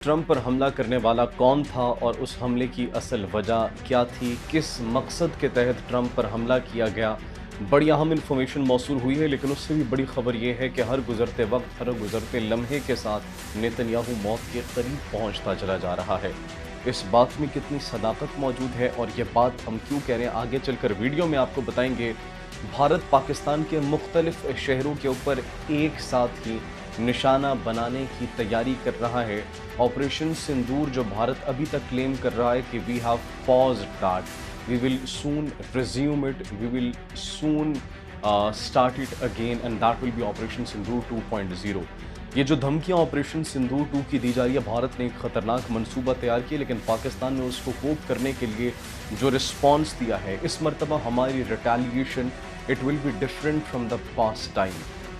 Trump पर हमला करने वाला कौन था और उस हमले की असल वजह क्या थी, किस मकसद के तहत ट्रंप पर हमला किया गया। बड़ी अहम इन्फॉर्मेशन मौसूल हुई है, लेकिन उससे भी बड़ी खबर यह है कि हर गुजरते वक्त, हर गुजरते लम्हे के साथ नेतन्याहू मौत के करीब पहुंचता चला जा रहा है। इस बात में कितनी सदाकत मौजूद है और ये बात हम क्यों कह रहे हैं, आगे चलकर वीडियो में आपको बताएंगे। भारत पाकिस्तान के मुख्तलिफ शहरों के ऊपर एक साथ ही निशाना बनाने की तैयारी कर रहा है। ऑपरेशन सिंदूर जो भारत अभी तक क्लेम कर रहा है कि we have paused that, we will soon resume it, we will soon start it again and that will be operation Sindoor 2.0। ये जो धमकियां ऑपरेशन सिंदूर 2 की दी जा रही है, भारत ने एक खतरनाक मंसूबा तैयार किया, लेकिन पाकिस्तान ने उसको कोप करने के लिए जो रिस्पॉन्स दिया है, इस मरतबा हमारी retaliation it will be different from the past time.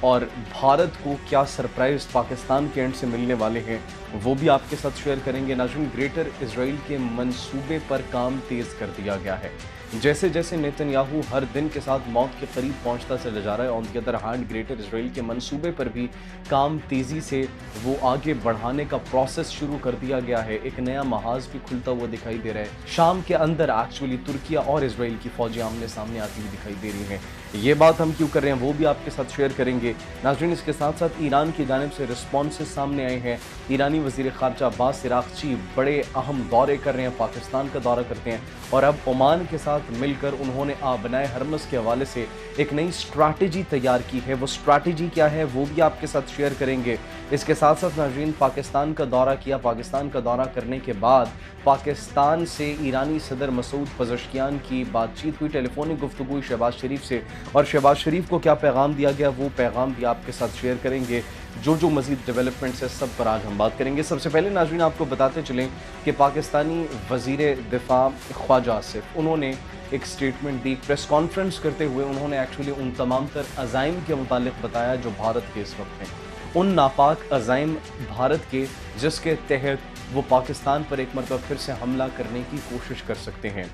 और भारत को क्या सरप्राइज पाकिस्तान के एंड से मिलने वाले हैं वो भी आपके साथ शेयर करेंगे। नाज़रीन, ग्रेटर इजराइल के मंसूबे पर काम तेज़ कर दिया गया है। जैसे जैसे नेतन्याहू हर दिन के साथ मौत के करीब पहुंचता चला जा रहा है, on the other hand greater Israel के मंसूबे पर भी काम तेज़ी से वो आगे बढ़ाने का प्रोसेस शुरू कर दिया गया है। एक नया महाज भी खुलता हुआ दिखाई दे रहा है। शाम के अंदर एक्चुअली तुर्किया और इजराइल की फौजें आमने सामने आती हुई दिखाई दे रही हैं। ये बात हम क्यों कर रहे हैं वो भी आपके साथ शेयर करेंगे। नाज़रीन, इसके साथ साथ ईरान की जानिब से रिस्पॉन्सेस सामने आए हैं। ईरानी वज़ीर ख़ारजा अब्बास इराक़ची बड़े अहम दौरे कर रहे हैं, पाकिस्तान का दौरा करते हैं और अब ओमान के साथ मिलकर उन्होंने आबनाए हरमस के हवाले से एक नई स्ट्रैटेजी तैयार की है। वो स्ट्रैटेजी क्या है वो भी आपके साथ शेयर करेंगे। इसके साथ साथ नाज़रीन, पाकिस्तान का दौरा किया, पाकिस्तान का दौरा करने के बाद पाकिस्तान से ईरानी सदर मसूद पज़ेश्कियान की बातचीत हुई, टेलीफोनिक गुफ्तगू हुई शहबाज शरीफ से, और शहबाज शरीफ को क्या पैगाम दिया गया वो पैगाम भी आपके साथ शेयर करेंगे। जो मज़ीद डेवलपमेंट्स है सब पर आज हम बात करेंगे। सबसे पहले नाज़रीन आपको बताते चलें कि पाकिस्तानी वज़ीर दिफ़ा ख्वाजा आसिफ, उन्होंने एक स्टेटमेंट दी, प्रेस कॉन्फ्रेंस करते हुए उन्होंने एक्चुअली उन तमाम तर अज़ाइम के मुतालिक बताया जो भारत के इस वक्त हैं, उन नापाक अज़ाइम भारत के जिसके तहत वो पाकिस्तान पर एक मरतबा फिर से हमला करने की कोशिश कर सकते हैं।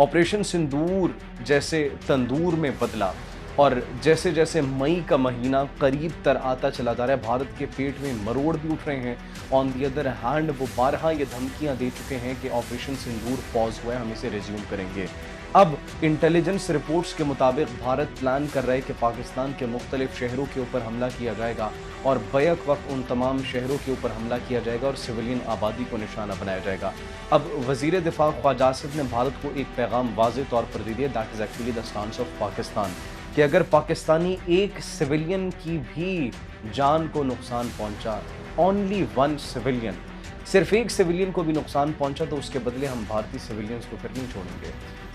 ऑपरेशन सिंदूर जैसे तंदूर में बदला और जैसे जैसे मई का महीना करीब तर आता चला जा रहा है, भारत के पेट में मरोड़ भी उठ रहे हैं। ऑन दी अदर हैंड वो बारहा ये धमकियां दे चुके हैं कि ऑपरेशन सिंदूर पॉज हुआ है, हम इसे रिज्यूम करेंगे। अब इंटेलिजेंस रिपोर्ट्स के मुताबिक भारत प्लान कर रहा है कि पाकिस्तान के मुख्तलिफ शहरों के ऊपर हमला किया जाएगा और बैक वक्त उन तमाम शहरों के ऊपर हमला किया जाएगा और सिविलियन आबादी को निशाना बनाया जाएगा। अब वज़ीर दिफ़ा ख्वाजा आसिफ ने भारत को एक पैगाम वाज़ेह तौर पर दे दिया, that is actually the stance of Pakistan, कि अगर पाकिस्तानी एक सिविलियन की भी जान को नुकसान पहुंचा, ओनली वन सिविलियन, सिर्फ एक सिविलियन को भी नुकसान पहुंचा, तो उसके बदले हम भारतीय सिविलियंस को फिर नहीं छोड़ेंगे।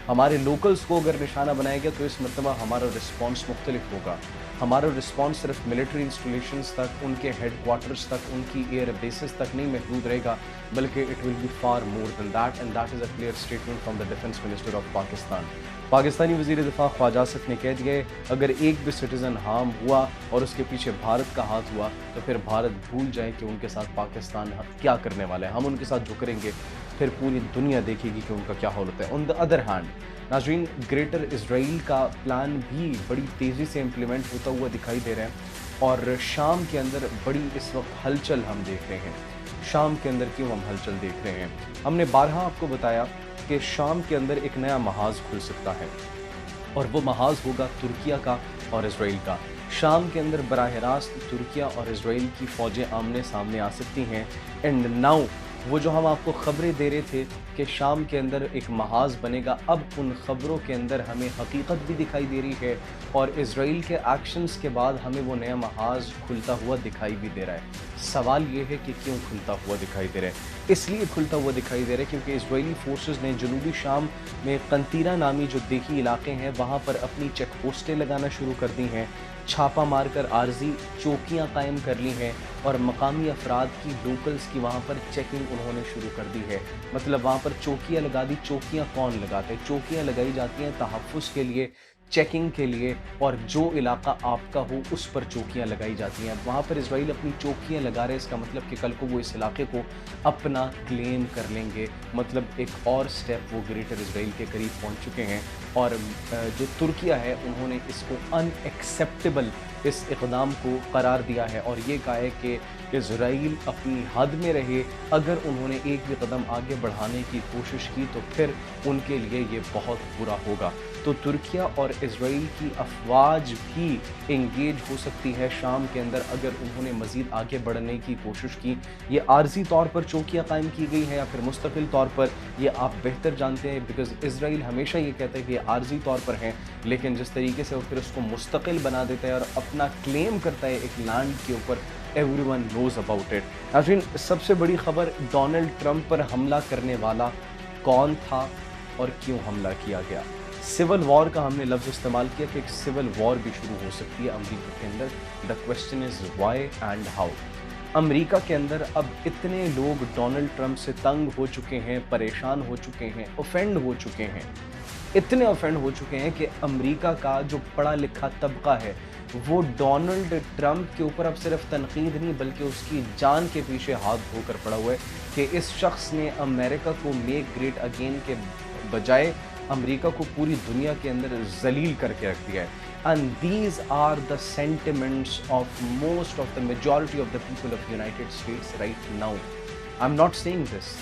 हमारे लोकल्स को अगर निशाना बनाया गया तो इस मरतबा हमारा रिस्पॉन्स मुख्तलिफ होगा। हमारा रिस्पॉन्स सिर्फ मिलिट्री इंस्टॉलेशंस तक, उनके हेडक्वार्टर्स तक, उनकी एयर बेसिस तक नहीं महदूद रहेगा, बल्कि it will be far more than that, and that is a clear statement from the defence minister of Pakistan. Pakistani वज़ीर दिफ़ा ख्वाजा आसिफ ने कह दिया है, अगर एक भी सिटीज़न हार्म हुआ और उसके पीछे भारत का हाथ हुआ तो फिर भारत भूल जाए कि उनके साथ पाकिस्तान क्या करने वाला है। हम उनके साथ जो करेंगे फिर पूरी दुनिया देखेगी कि उनका क्या हाल होता है। ऑन द अदर हैंड नाज़रीन, ग्रेटर इजराइल का प्लान भी बड़ी तेज़ी से इम्प्लीमेंट होता हुआ दिखाई दे रहा है और शाम के अंदर बड़ी इस वक्त हलचल हम देख रहे हैं। शाम के अंदर क्यों हम हलचल देख रहे हैं? हमने बारहा आपको बताया कि शाम के अंदर एक नया महाज खुल सकता है और वो महाज होगा तुर्किया का और इजराइल का। शाम के अंदर बराह रास्त तुर्किया और इजराइल की फ़ौजें आमने सामने आ सकती हैं। एंड नाउ वो जो हम आपको ख़बरें दे रहे थे कि शाम के अंदर एक महाज बनेगा, अब उन ख़बरों के अंदर हमें हकीकत भी दिखाई दे रही है और इजराइल के एक्शंस के बाद हमें वो नया महाज खुलता हुआ दिखाई भी दे रहा है। सवाल ये है कि क्यों खुलता हुआ दिखाई दे रहा है? इसलिए खुलता हुआ दिखाई दे रहा है क्योंकि इजरायली फोर्सेस ने जनूबी शाम में कंतीरा नामी जो देखी इलाके हैं वहाँ पर अपनी चेक पोस्टें लगाना शुरू कर दी हैं, छापा मारकर आर्जी चौकियाँ कायम कर ली हैं और मकामी अफराद की, लोकल्स की वहाँ पर चेकिंग उन्होंने शुरू कर दी है। मतलब वहाँ पर चौकियाँ लगा दी। चौकियाँ कौन लगाते हैं? चौकियाँ लगाई जाती हैं तहफ़्फ़ुज़ के लिए, چیکنگ کے لیے اور جو علاقہ آپ کا ہو اس پر چوکیاں لگائی جاتی ہیں. وہاں پر اسرائیل اپنی چوکیاں لگا رہے, اس کا مطلب کہ کل کو وہ اس علاقے کو اپنا کلیم کر لیں گے. مطلب ایک اور سٹیپ وہ گریٹر اسرائیل کے قریب پہنچ چکے ہیں. اور جو ترکیہ ہے انہوں نے اس کو ان ایکسیپٹیبل اس اقدام کو قرار دیا ہے اور یہ کہا ہے کہ اسرائیل اپنی حد میں رہے. اگر انہوں نے ایک بھی قدم آگے بڑھانے کی کوشش کی تو پھر ان کے لیے یہ بہت برا ہوگا. تو ترکیہ اور اسرائیل کی افواج بھی انگیج ہو سکتی ہے شام کے اندر اگر انہوں نے مزید آگے بڑھنے کی کوشش کی. یہ عارضی طور پر چوکیاں قائم کی گئی ہیں یا پھر مستقل طور پر, یہ آپ بہتر جانتے ہیں, بیکاز اسرائیل ہمیشہ یہ کہتا ہے کہ یہ عارضی طور پر ہیں, لیکن جس طریقے سے وہ پھر اس کو مستقل بنا دیتا ہے اور اپنا کلیم کرتا ہے ایک لینڈ کے اوپر, every one knows about it. ناظرین, سب سے بڑی خبر, ڈونلڈ ٹرمپ پر حملہ کرنے والا کون تھا اور کیوں حملہ کیا گیا. سول وار کا ہم نے لفظ استعمال کیا کہ ایک سول وار بھی شروع ہو سکتی ہے امریکہ کے اندر. The question is why and how. امریکہ کے اندر اب اتنے لوگ ڈونلڈ ٹرمپ سے تنگ ہو چکے ہیں, پریشان ہو چکے ہیں, اوفینڈ ہو چکے ہیں, اتنے اوفینڈ ہو چکے ہیں کہ امریکہ کا جو پڑھا لکھا طبقہ ہے وہ ڈونلڈ ٹرمپ کے اوپر اب صرف تنقید نہیں بلکہ اس کی جان کے پیچھے ہاتھ دھو کر پڑا ہوا ہے کہ اس شخص نے امریکہ کو میک گریٹ اگین کے بجائے امریکہ کو پوری دنیا کے اندر ذلیل کر کے رکھ دیا ہے. And these are the sentiments of most of the majority of the people of United States right now. I'm not saying this.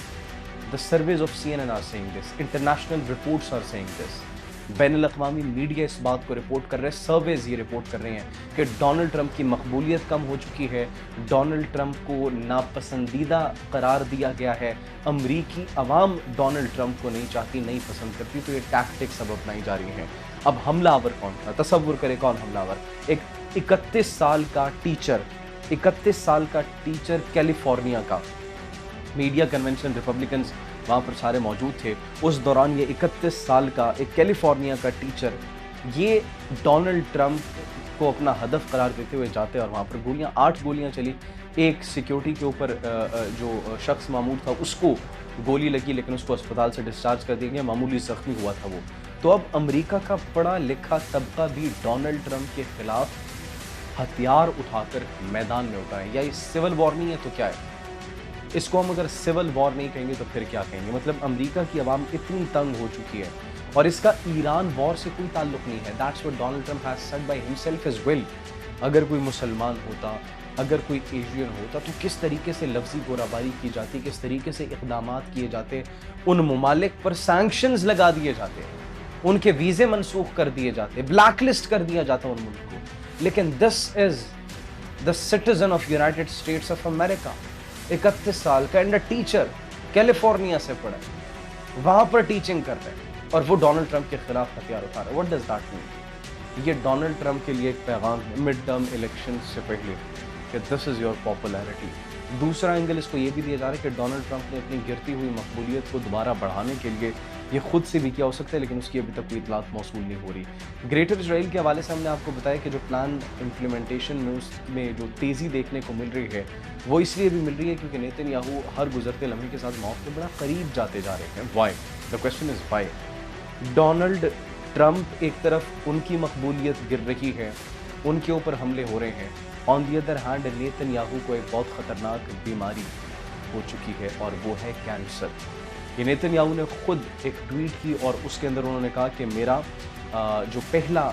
The surveys of CNN are saying this. International reports are saying this. بین الاقوامی media اس بات کو report کر رہے ہیں, services یہ report کر رہے ہیں کہ ڈونلڈ ٹرمپ کی مقبولیت کم ہو چکی ہے, ڈونلڈ ٹرمپ کو ناپسندیدہ قرار دیا گیا ہے, امریکی عوام ڈونلڈ ٹرمپ کو نہیں چاہتی, نہیں پسند کرتی, تو یہ ٹیکٹکس اب اپنائی جا رہی ہیں. اب حملہ آور کون تھا؟ تصور کرے کون حملہ آور. ایک 31 سال کا ٹیچر کیلیفورنیا کا, میڈیا کنونشن ریپبلکنز وہاں پر سارے موجود تھے, اس دوران یہ 31 سال کا ایک کیلیفورنیا کا ٹیچر یہ ڈونلڈ ٹرمپ کو اپنا ہدف قرار دیتے ہوئے جاتے اور وہاں پر 8 گولیاں چلی. ایک سیکیورٹی کے اوپر جو شخص معمول تھا اس کو گولی لگی لیکن اس کو اسپتال سے ڈسچارج کر دیا گیا, معمولی زخمی ہوا تھا وہ. تو اب امریکہ کا پڑھا لکھا طبقہ بھی ڈونلڈ ٹرمپ کے خلاف ہتھیار اٹھا کر میدان میں اترا ہے. یا یہ سول وار نہیں ہے تو کیا ہے؟ اس کو ہم اگر سول وار نہیں کہیں گے تو پھر کیا کہیں گے؟ مطلب امریکہ کی عوام اتنی تنگ ہو چکی ہے اور اس کا ایران وار سے کوئی تعلق نہیں ہے. That's what Donald Trump has said by himself as well. اگر کوئی مسلمان ہوتا, اگر کوئی ایشین ہوتا تو کس طریقے سے لفظی گوراباری کی جاتی, کس طریقے سے اقدامات کیے جاتے, ان ممالک پر سینکشنز لگا دیے جاتے, ان کے ویزے منسوخ کر دیے جاتے, بلیک لسٹ کر دیا جاتا ان ملک کو. لیکن this is the citizen of United States of America, 31 سال کا اینڈ ٹیچر کیلیفورنیا سے پڑھا ہے, وہاں پر ٹیچنگ کر رہے ہیں اور وہ ڈونلڈ ٹرمپ کے خلاف ہتھیار اٹھا رہا ہے. واٹ ڈز دیٹ مین؟ یہ ڈونلڈ ٹرمپ کے لیے ایک پیغام ہے مڈ ٹرم الیکشن سے پہلے کہ دس از یور پاپولیرٹی. دوسرا اینگل اس کو یہ بھی دیا جا رہا ہے کہ ڈونلڈ ٹرمپ نے اپنی گرتی ہوئی مقبولیت کو دوبارہ بڑھانے کے لیے یہ خود سے بھی کیا ہو سکتا ہے لیکن اس کی ابھی تک کوئی اطلاعات موصول نہیں ہو رہی. گریٹر اسرائیل کے حوالے سے ہم نے آپ کو بتایا کہ جو پلان امپلیمنٹیشن میں اس میں جو تیزی دیکھنے کو مل رہی ہے وہ اس لیے بھی مل رہی ہے کیونکہ نیتن یاہو ہر گزرتے لمحے کے ساتھ موت کے بڑا قریب جاتے جا رہے ہیں. Why? The question is why. Donald Trump ایک طرف ان کی مقبولیت گر رہی ہے, ان کے اوپر حملے ہو رہے ہیں, on the other hand Netanyahu کو ایک بہت خطرناک بیماری ہو چکی ہے اور وہ ہے کینسر. یہ نیتن یاہو نے خود ایک ٹویٹ کی اور اس کے اندر انہوں نے کہا کہ میرا جو پہلا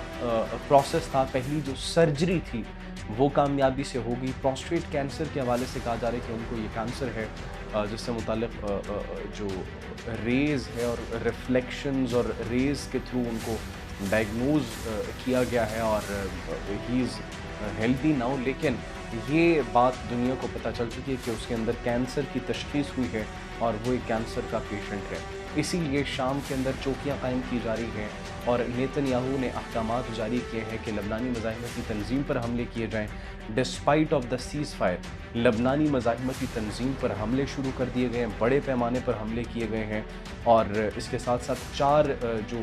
پروسیس تھا, پہلی جو سرجری تھی وہ کامیابی سے ہوگی. پروسٹیٹ کینسر کے حوالے سے کہا جا رہا ہے کہ ان کو یہ کینسر ہے جس سے متعلق جو ریز ہے اور ریفلیکشنز اور ریز کے تھرو ان کو ڈائگنوز کیا گیا ہے اور ہی از ہیلدی ناؤ. لیکن یہ بات دنیا کو پتہ چل چکی ہے کہ اس کے اندر کینسر کی تشخیص ہوئی ہے اور وہ ایک کینسر کا پیشنٹ ہے. اسی لیے شام کے اندر چوکیاں قائم کی جا رہی ہیں اور نیتن یاہو نے احکامات جاری کیے ہیں کہ لبنانی مزاحمتی تنظیم پر حملے کیے جائیں. Despite of the ceasefire لبنانی مزاحمتی تنظیم پر حملے شروع کر دیے گئے ہیں, بڑے پیمانے پر حملے کیے گئے ہیں اور اس کے ساتھ ساتھ 4 جو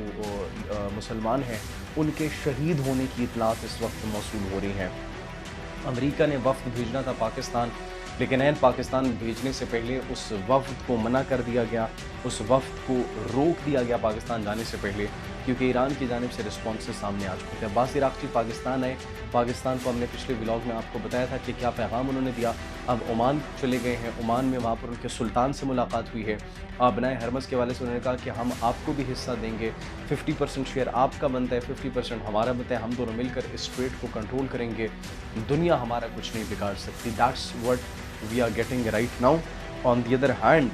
مسلمان ہیں ان کے شہید ہونے کی اطلاعات اس وقت موصول ہو رہی ہیں. امریکہ نے وفد بھیجنا تھا پاکستان لیکن پاکستان بھیجنے سے پہلے اس وفد کو منع کر دیا گیا. उस वफ़्त को रोक दिया गया पाकिस्तान जाने से पहले, क्योंकि ईरान की जानिब से रिस्पॉन्सेस सामने आ चुके थे। अब्बास इराक़ची पाकिस्तान आए, पाकिस्तान को हमने पिछले व्लॉग में आपको बताया था कि क्या पैगाम उन्होंने दिया। अब ओमान चले गए हैं, ओमान में वहाँ पर उनके सुल्तान से मुलाकात हुई है। बनाए हरमज़ के हवाले से उन्होंने कहा कि हम आपको भी हिस्सा देंगे, 50% शेयर आपका बनता है, 50% हमारा बनता है, हम दोनों मिलकर इस ट्रेड को कंट्रोल करेंगे, दुनिया हमारा कुछ नहीं बिगाड़ सकती। That's what we are getting right now. On the other hand,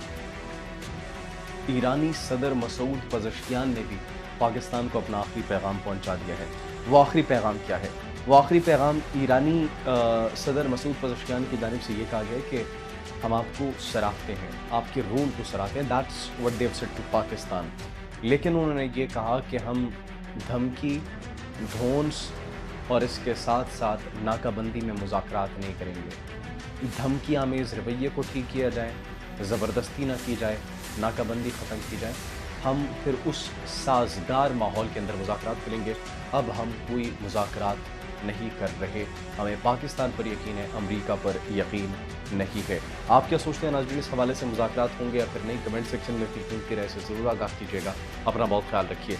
ईरानी सदर मसूद पज़ेश्कियान ने भी पाकिस्तान को अपना आखिरी पैगाम पहुंचा दिया है। वो आखिरी पैगाम क्या है? वो आखिरी पैगाम ईरानी सदर मसूद पज़ेश्कियान की जानिब से ये कहा गया है कि हम आपको सराहते हैं, आपके रूल को सराहते हैं। That's what they have said to Pakistan. लेकिन उन्होंने ये कहा कि हम धमकी, धौंस और इसके साथ साथ नाकाबंदी में मुज़ाकरात नहीं करेंगे। धमकी आमेज़ रवैये को ठीक किया जाए, ज़बरदस्ती ना की जाए, नाकाबंदी ख़त्म की जाए, हम फिर उस साज़गार माहौल के अंदर मुज़ाकरात करेंगे। अब हम कोई मुज़ाकरात नहीं कर रहे, हमें पाकिस्तान पर यकीन है, अमरीका पर यकीन नहीं है। आप क्या सोचते हैं नाज़रीन, इस हवाले से मुज़ाकरात होंगे या फिर नहीं? कमेंट सेक्शन में अपनी कीमती राय से ज़रूर आगाह कीजिएगा। अपना बहुत ख्याल रखिए।